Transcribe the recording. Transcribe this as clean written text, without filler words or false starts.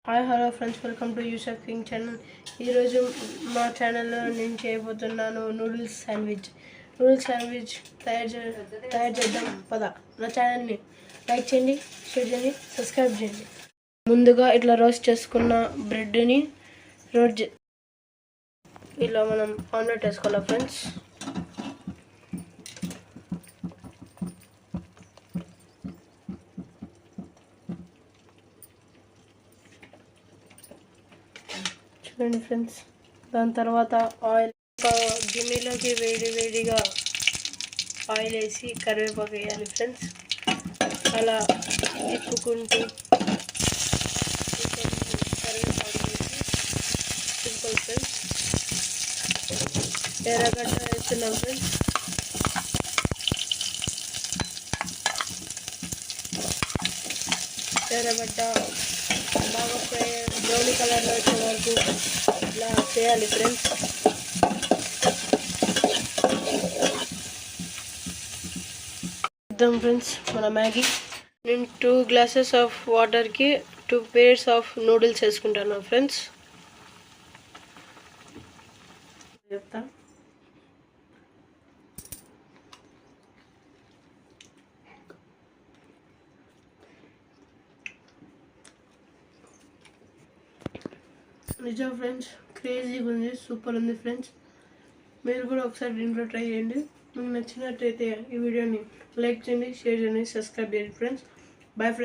Hi hello friends, welcome to Yusuf king channel. ఈరోజు మా ఛానల్లో నేను చేయబోతున్నాను నూడిల్స్ శాండ్విచ్ తయారు చేద్దాం పద. నా ఛానల్ని లైక్ చేయండి, షేర్ చేయండి, సబ్స్క్రైబ్ చేయండి. ముందుగా ఇట్లా రోస్ట్ చేసుకున్న బ్రెడ్ని ఇలా మనం ఆమ్లెట్ వేసుకోవాలి ఫ్రెండ్స్. చూడండి ఫ్రెండ్స్, దాని తర్వాత ఆయిల్ గిన్నెలోకి వేడిగా ఆయిల్ వేసి కరివేపాకు వేయాలి ఫ్రెండ్స్. అలా తిప్పుకుంటూ కరివేపాకు వేసి సింపుల్ ఫ్రెండ్స్. ఎర్రగడ్డ వేస్తున్నాం ఫ్రెండ్స్. ఎర్రగడ్డ బాగా బ్రౌన్ కలర్లో వచ్చే వరకు ఇలా చేయాలి ఫ్రెండ్స్. చూద్దాం ఫ్రెండ్స్ మన మ్యాగీ. నేను 2 గ్లాసెస్ ఆఫ్ వాటర్కి 2 పేర్స్ ఆఫ్ నూడిల్స్ వేసుకుంటాను ఫ్రెండ్స్. చెప్తా నిజం ఫ్రెండ్స్, క్రేజీగా ఉంది, సూపర్ ఉంది ఫ్రెండ్స్. మీరు కూడా ఒకసారి దీంట్లో ట్రై చేయండి. మీకు నచ్చినట్టయితే ఈ వీడియోని లైక్ చేయండి, షేర్ చేయండి, సబ్స్క్రైబ్ చేయండి ఫ్రెండ్స్. Bye friends.